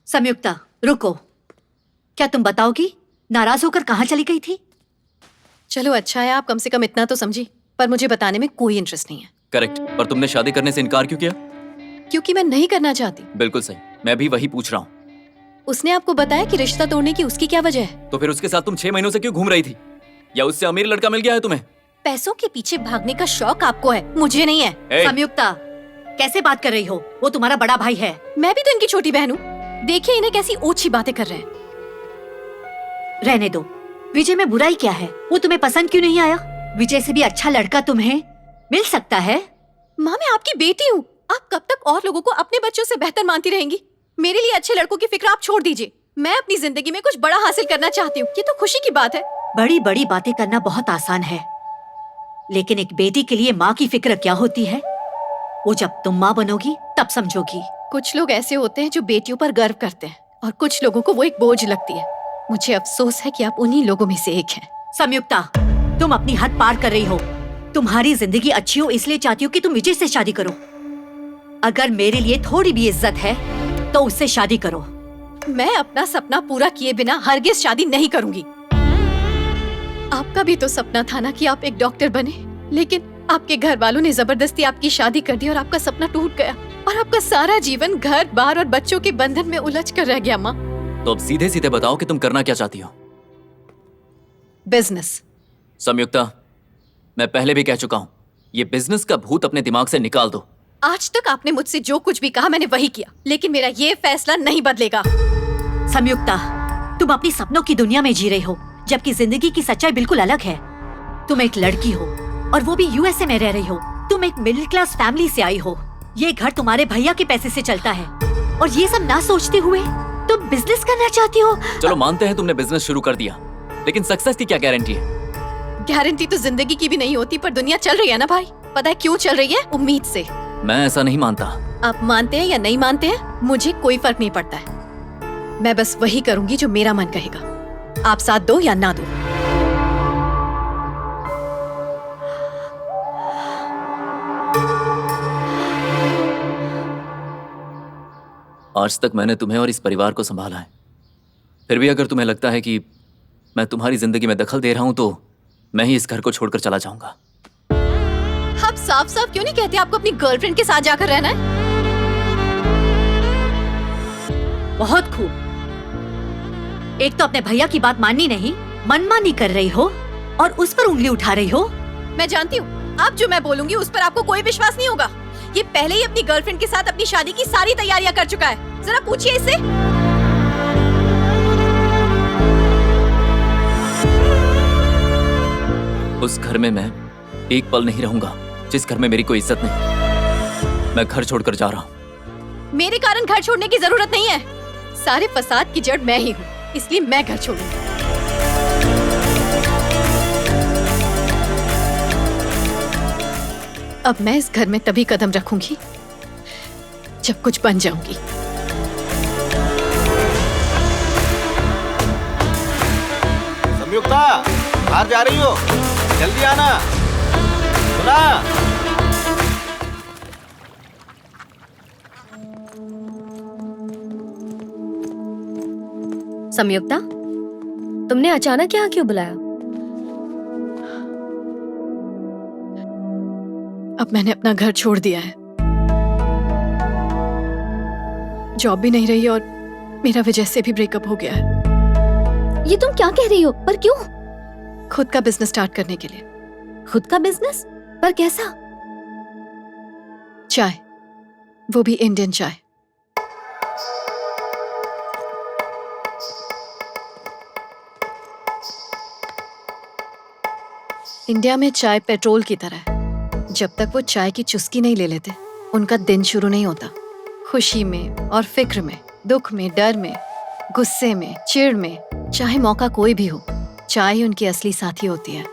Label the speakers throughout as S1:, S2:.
S1: संयुक्ता रुको, क्या तुम बताओगी नाराज होकर कहाँ चली गई थी?
S2: चलो अच्छा है, आप कम से कम इतना तो समझी, पर मुझे बताने में कोई इंटरेस्ट नहीं है।
S3: करेक्ट, पर तुमने शादी करने से इनकार क्यों किया?
S2: क्योंकि मैं नहीं करना चाहती।
S3: बिल्कुल सही, मैं भी वही पूछ रहा हूँ।
S2: उसने आपको बताया कि रिश्ता तोड़ने की उसकी क्या वजह है?
S3: तो फिर उसके साथ तुम 6 महीनों से क्यों घूम रही थी? या उससे अमीर लड़का मिल गया है तुम्हें?
S2: पैसों के पीछे भागने का शौक आपको है, मुझे नहीं है।
S1: संयुक्ता कैसे बात कर रही हो? वो तुम्हारा बड़ा भाई है।
S2: मैं भी तो इनकी छोटी बहन हूँ। देखिए इन्हें कैसी ओछी बातें कर रहे हैं।
S1: रहने दो, विजय में बुराई क्या है? वो तुम्हें पसंद क्यों नहीं आया? विजय से भी अच्छा लड़का तुम्हें मिल सकता है।
S2: माँ मैं आपकी बेटी हूँ, आप कब तक और लोगों को अपने बच्चों से बेहतर मानती रहेंगी? मेरे लिए अच्छे लड़कों की फिक्र आप छोड़ दीजिए। मैं अपनी जिंदगी में कुछ बड़ा हासिल करना चाहती हूँ, ये तो खुशी की बात है।
S1: बड़ी बड़ी बातें करना बहुत आसान है, लेकिन एक बेटी के लिए माँ की फिक्र क्या होती है, वो जब तुम माँ बनोगी तब समझोगी।
S2: कुछ लोग ऐसे होते हैं जो बेटियों पर गर्व करते हैं, और कुछ लोगों को वो एक बोझ लगती है। मुझे अफसोस है कि आप उन्हीं लोगों में से एक हैं।
S1: संयुक्ता तुम अपनी हद पार कर रही हो। तुम्हारी जिंदगी अच्छी हो इसलिए चाहती हो कि तुम विजय से शादी करो। अगर मेरे लिए थोड़ी भी इज्जत है तो उससे शादी करो।
S2: मैं अपना सपना पूरा किए बिना हरगिज शादी नहीं करूंगी। आपका भी तो सपना था ना कि आप एक डॉक्टर बने, लेकिन आपके घर वालों ने जबरदस्ती आपकी शादी कर दी और आपका सपना टूट गया, और आपका सारा जीवन घर बार और बच्चों के बंधन में उलझ कर रह गया। माँ
S3: तो अब सीधे सीधे बताओ कि तुम करना क्या चाहती हो?
S2: बिजनेस।
S3: संयुक्ता मैं पहले भी कह चुका हूँ, ये बिजनेस का भूत अपने दिमाग से निकाल दो।
S2: आज तक आपने मुझसे जो कुछ भी कहा मैंने वही किया, लेकिन मेरा ये फैसला नहीं बदलेगा।
S1: संयुक्ता तुम अपनी सपनों की दुनिया में जी रही हो, जबकि जिंदगी की सच्चाई बिल्कुल अलग है। तुम एक लड़की हो और वो भी यूएसए में रह रही हो। तुम एक मिडिल क्लास फैमिली से आई हो। ये घर तुम्हारे भैया के पैसे से चलता है, और ये सब ना सोचते हुए तुम बिजनेस करना चाहती हो।
S3: चलो मानते हैं तुमने बिजनेस शुरू कर दिया, लेकिन सक्सेस की क्या गारंटी है?
S2: गारंटी तो जिंदगी की भी नहीं होती, पर दुनिया चल रही है ना भाई। पता है क्यों चल रही है? उम्मीद से।
S3: मैं ऐसा नहीं मानता।
S2: आप मानते हैं या नहीं मानते हैं मुझे कोई फर्क नहीं पड़ता है। मैं बस वही करूंगी जो मेरा मन कहेगा। आप साथ दो या ना दो।
S3: आज तक मैंने तुम्हें और इस परिवार को संभाला है, फिर भी अगर तुम्हें लगता है कि मैं तुम्हारी जिंदगी में दखल दे रहा हूं तो मैं ही इस घर को छोड़कर चला जाऊंगा।
S2: आप साफ साफ क्यों नहीं कहते आपको अपनी गर्लफ्रेंड के साथ जाकर रहना है?
S1: बहुत खूब। एक तो अपने भैया की बात माननी नहीं, मनमानी कर रही हो और उस पर उंगली उठा रही हो।
S2: मैं जानती हूँ आप जो मैं बोलूंगी उस पर आपको कोई विश्वास नहीं होगा। ये पहले ही अपनी गर्लफ्रेंड के साथ अपनी शादी की सारी तैयारियां कर चुका है। जरा पूछिए इससे।
S3: उस घर में मैं एक पल नहीं रहूंगा जिस घर में मेरी कोई इज्जत नहीं। मैं घर छोड़कर जा रहा हूँ।
S2: मेरे कारण घर छोड़ने की जरूरत नहीं है। सारे फसाद की जड़ मैं ही हूँ, इसलिए मैं घर छोड़ूंगी। अब मैं इस घर में तभी कदम रखूंगी जब कुछ बन जाऊंगी।
S4: संयुक्ता बाहर जा रही हो? जल्दी आना। सुना?
S5: संयुक्ता तुमने अचानक यहाँ क्यों बुलाया?
S2: अब मैंने अपना घर छोड़ दिया है। जॉब भी नहीं रही और मेरा विजय से भी ब्रेकअप हो गया है।
S5: ये तुम क्या कह रही हो? पर क्यों?
S2: खुद का बिजनेस स्टार्ट करने के लिए।
S5: खुद का बिजनेस? पर कैसा?
S2: चाय, वो भी इंडियन चाय। इंडिया में चाय पेट्रोल की तरह है। जब तक वो चाय की चुस्की नहीं ले लेते उनका दिन शुरू नहीं होता। खुशी में और फिक्र में, दुख में, डर में, गुस्से में, चिढ़ में, चाहे मौका कोई भी हो, चाय उनकी असली साथी होती है।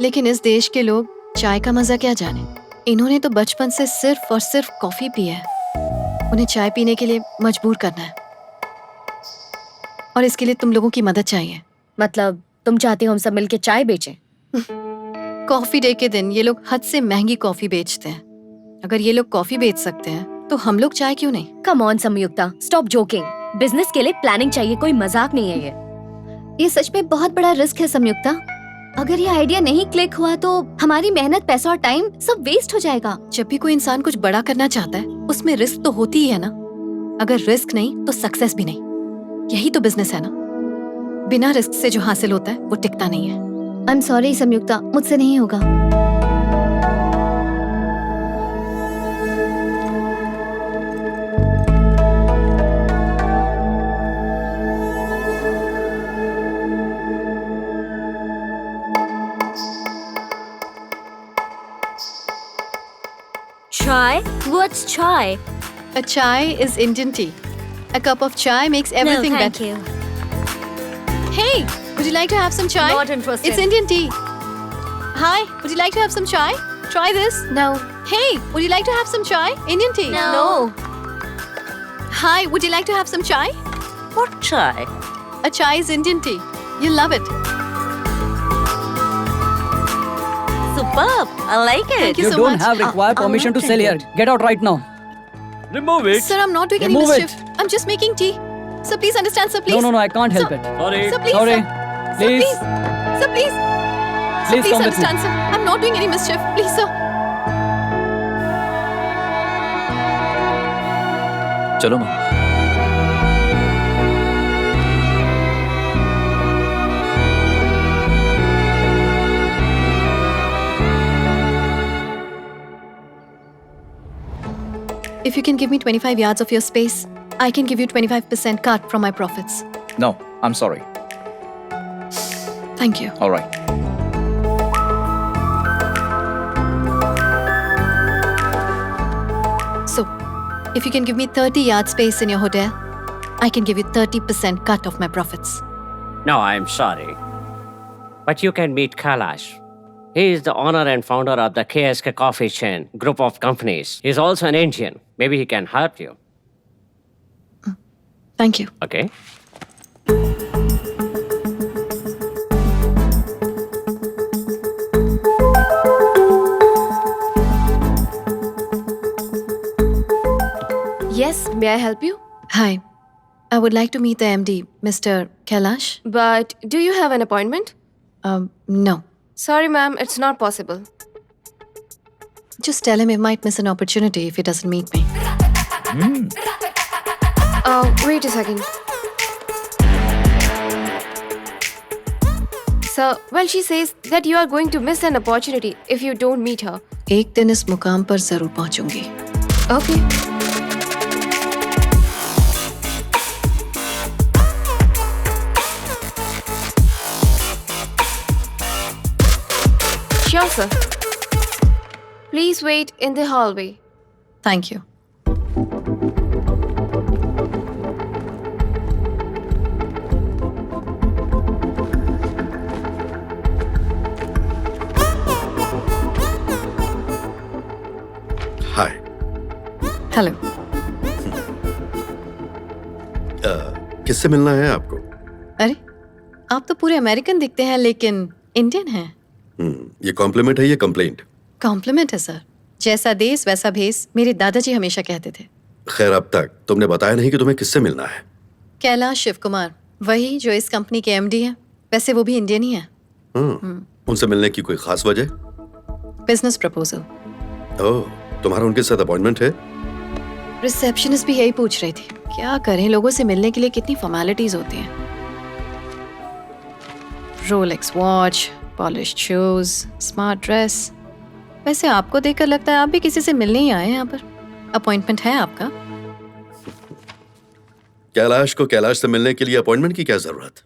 S2: लेकिन इस देश के लोग चाय का मजा क्या जाने। इन्होंने तो बचपन से सिर्फ और सिर्फ कॉफी पी है। उन्हें चाय पीने के लिए मजबूर करना है, और इसके लिए तुम लोगों की मदद चाहिए।
S5: मतलब तुम चाहती हो हम सब मिलके चाय बेचें?
S2: कॉफी डे के दिन ये लोग हद से महंगी कॉफी बेचते हैं। अगर ये लोग कॉफी बेच सकते हैं तो हम लोग चाय क्यों नहीं?
S5: Come on Samyukta, stop joking. Business के लिए प्लानिंग चाहिए, कोई मजाक नहीं है ये।
S6: ये सच में बहुत बड़ा रिस्क है संयुक्ता। अगर ये आइडिया नहीं क्लिक हुआ तो हमारी मेहनत, पैसा और टाइम सब वेस्ट हो जाएगा।
S2: जब भी कोई इंसान कुछ बड़ा करना चाहता है उसमें रिस्क तो होती ही है ना। अगर रिस्क नहीं तो सक्सेस भी नहीं। यही तो बिजनेस है ना। बिना रिस्क से जो हासिल होता है वो टिकता नहीं है।
S6: आई एम सॉरी संयुक्ता, मुझसे नहीं होगा।
S5: Chai? What's chai?
S2: A chai is Indian tea. A cup of chai makes everything
S5: no, thank
S2: better.
S5: you.
S2: Hey, would you like to have some chai?
S5: Not interested.
S2: It's Indian tea. Hi, would you like to have some chai? Try this.
S6: No.
S2: Hey, would you like to have some chai? Indian tea.
S5: No.
S2: Hi, would you like to have some chai?
S5: What chai?
S2: A chai is Indian tea. You'll love it.
S5: Superb. I like it.
S2: Thank you
S7: You
S2: so
S7: don't
S2: much.
S7: have required permission to sell here. Get out right now.
S3: Remove it.
S2: Sir, I'm not doing any
S7: Remove
S2: mischief. I'm just making tea. Sir, please understand, sir, please.
S7: No, I can't help
S2: Sir,
S7: it.
S3: Sorry.
S2: Sir, please,
S7: Sorry.
S2: sir.
S7: Please.
S2: Sir, please. Sir,
S7: Please come with me.
S2: understand, sir. I'm not doing any mischief. Please, sir.
S3: चलो माँ।
S2: If you can give me 25 yards of your space, I can give you 25% cut from my profits.
S7: No, I'm sorry.
S2: Thank you.
S7: All right.
S2: So, if you can give me 30 yard space in your hotel, I can give you 30% cut of my profits.
S8: No, I'm sorry. But you can meet Kailash. He is the owner and founder of the KSK Coffee Chain group of companies. He's also an Indian. Maybe he can help you.
S2: Thank you.
S8: Okay?
S9: Yes, may I help you?
S2: Hi. I would like to meet the MD, Mr. Kailash.
S9: But do you have an appointment?
S2: No.
S9: Sorry, ma'am, it's not possible.
S2: Just tell him he might miss an opportunity if he doesn't meet me.
S9: Wait a second. Sir, well, she says that you are going to miss an opportunity if you don't meet her.
S2: एक दिन इस मुकाम पर जरूर पहुंचूंगी.
S9: Okay. Sure, sir. Please wait in the hallway.
S2: Thank you.
S10: Hi.
S2: Hello.
S10: किससे मिलना है आपको?
S2: अरे, आप तो पूरे अमेरिकन दिखते हैं लेकिन इंडियन हैं.
S10: ये कॉम्प्लीमेंट है, ये कंप्लेंट?
S2: कॉम्प्लीमेंट है सर. जैसा देश वैसा भेस, मेरे दादाजी हमेशा कहते थे.
S10: खैर, अब तक तुमने बताया नहीं कि तुम्हें किससे मिलना है.
S2: कैलाश शिव कुमार, वही जो इस कंपनी के एमडी हैं. वैसे वो भी इंडियन ही हैं.
S10: उनसे मिलने की कोई खास वजह?
S2: Business proposal.
S10: ओह, तुम्हारा उनके साथ अपॉइंटमेंट है?
S2: रिसेप्शनिस्ट भी यही पूछ रही थी. क्या करें, लोगों से मिलने के लिए कितनी फॉर्मेलिटीज होती हैं. Rolex watch, polished shoes, smart dress. वैसे आपको देखकर लगता है आप भी किसी से मिलने ही आए हैं यहाँ पर. अपॉइंटमेंट है आपका?
S10: कैलाश को कैलाश से मिलने के लिए अपॉइंटमेंट की क्या जरूरत?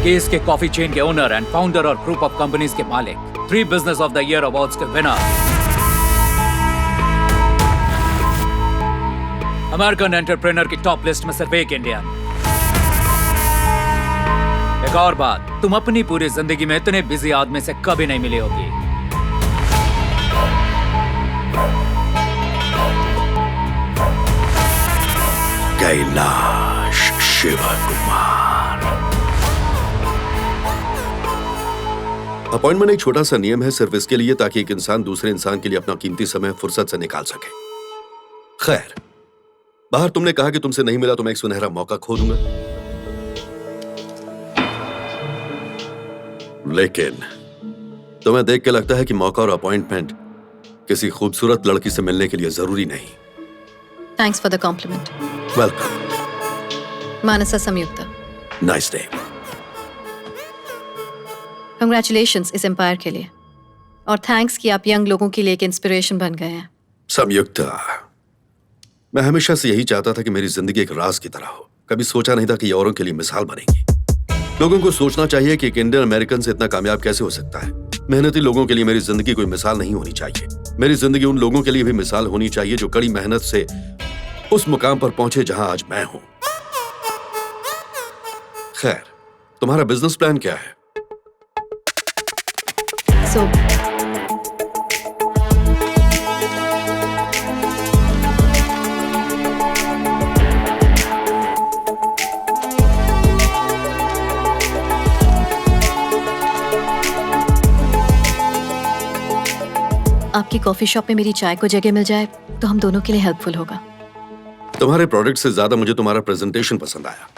S11: केस के कॉफी चेन के ओनर एंड फाउंडर और ग्रुप ऑफ कंपनीज के मालिक, 3 business of the year awards के विनर, अमेरिकन एंटरप्रेन्योर की टॉप लिस्ट में सिर्फ एक इंडियन. एक और बात, तुम अपनी पूरी जिंदगी में इतने बिजी आदमी से कभी नहीं मिली होगी.
S10: कैलाश शिव कुमार. अपॉइंटमेंट एक छोटा सा नियम है सिर्फ इसके लिए ताकि एक इंसान दूसरे इंसान के लिए अपना कीमती समय फुर्सत से निकाल सके. खैर, बाहर तुमने कहा कि तुमसे नहीं मिला तो मैं एक सुनहरा मौका खो दूंगा, लेकिन तुम्हें देख के लगता है कि मौका और अपॉइंटमेंट किसी खूबसूरत लड़की से मिलने के लिए जरूरी नहीं।
S2: Thanks for the compliment.
S10: Welcome.
S2: Mansa Samyukta.
S10: Nice day.
S2: Congratulations इस एम्पायर के लिए, और थैंक्स कि आप यंग लोगों के लिए एक इंस्पिरेशन बन गए हैं।
S10: संयुक्ता, मैं हमेशा से यही चाहता था कि मेरी जिंदगी एक राज की तरह हो। कभी सोचा नहीं था कि ये औरों के लिए मिसाल बनेगी। लोगों को सोचना चाहिए कि एक इंडियन अमेरिकन से इतना कामयाब कैसे हो सकता है। मेहनती लोगों के लिए मेरी जिंदगी कोई मिसाल नहीं होनी चाहिए। मेरी जिंदगी उन लोगों के लिए भी मिसाल होनी चाहिए जो कड़ी मेहनत से उस मुकाम पर पहुंचे जहां आज मैं हूं। खैर, तुम्हारा बिजनेस प्लान क्या है?
S2: सो आपकी कॉफी शॉप में मेरी चाय को जगह मिल जाए तो हम दोनों के लिए हेल्पफुल होगा।
S10: तुम्हारे प्रोडक्ट से ज्यादा मुझे तुम्हारा प्रेजेंटेशन पसंद आया।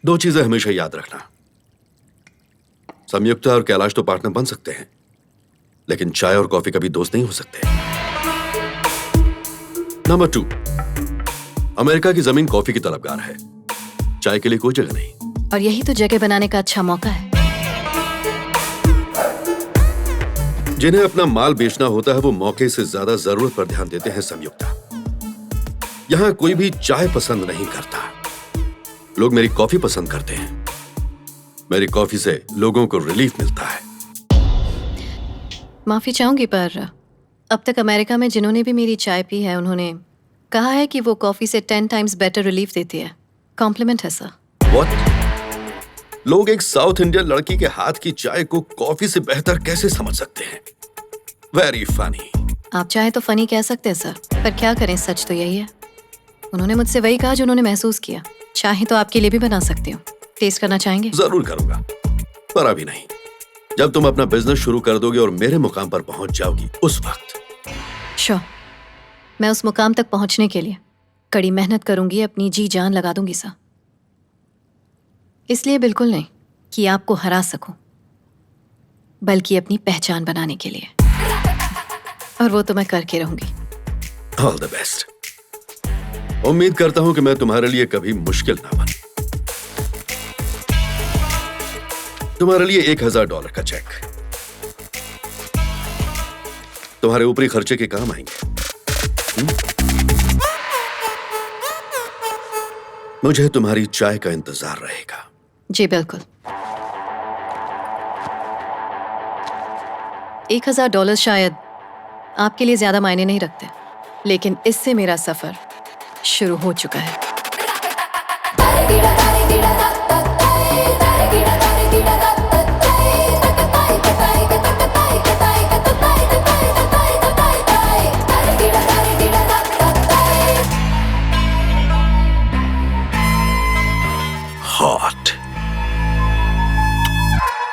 S10: दो चीजें हमेशा याद रखना, संयुक्ता और कैलाश तो पार्टनर बन सकते हैं, लेकिन चाय और कॉफी कभी दोस्त नहीं हो सकते। नंबर 2, अमेरिका की जमीन कॉफी की तलबगार है, चाय के लिए कोई जगह नहीं।
S2: और यही तो जगह बनाने का अच्छा मौका है।
S10: जिन्हें अपना माल बेचना होता है वो मौके से ज्यादा जरूरत पर ध्यान देते हैं संयुक्ता। यहां कोई भी चाय पसंद नहीं करता, लोग मेरी कॉफी पसंद करते हैं। मेरी कॉफी से लोगों को रिलीफ मिलता है।
S2: माफी चाहूंगी, पर अब तक अमेरिका में जिन्होंने भी मेरी चाय पी है उन्होंने कहा है कि वो कॉफी से 10 टाइम्स बेटर रिलीफ देती है। कॉम्प्लीमेंट है सर।
S10: What? लोग एक साउथ इंडियन लड़की के हाथ की चाय को कॉफी से बेहतर कैसे समझ सकते हैं? Very funny.
S2: आप चाहे तो फनी कह सकते हैं सर, पर क्या करें, सच तो यही है। उन्होंने मुझसे वही कहा जो उन्होंने महसूस किया। चाहे तो आपके लिए भी बना सकती हूँ, टेस्ट करना चाहेंगे?
S10: जरूर करूंगा, पर अभी नहीं। जब तुम अपना बिजनेस शुरू कर दोगे और मेरे मुकाम पर पहुंच जाओगी उस वक्त।
S2: श्योर, मैं उस मुकाम तक पहुंचने के लिए कड़ी मेहनत करूंगी, अपनी जी जान लगा दूंगी सर। इसलिए बिल्कुल नहीं कि आपको हरा सकूं, बल्कि अपनी पहचान बनाने के लिए, और वो तो मैं करके रहूंगी।
S10: All the best. उम्मीद करता हूं कि मैं तुम्हारे लिए कभी मुश्किल ना बनूं। तुम्हारे लिए $1000 का चेक तुम्हारे ऊपरी खर्चे के काम आएंगे। मुझे तुम्हारी चाय का इंतजार रहेगा।
S2: जी बिल्कुल। $1000 शायद आपके लिए ज्यादा मायने नहीं रखते, लेकिन इससे मेरा सफर शुरू हो चुका है।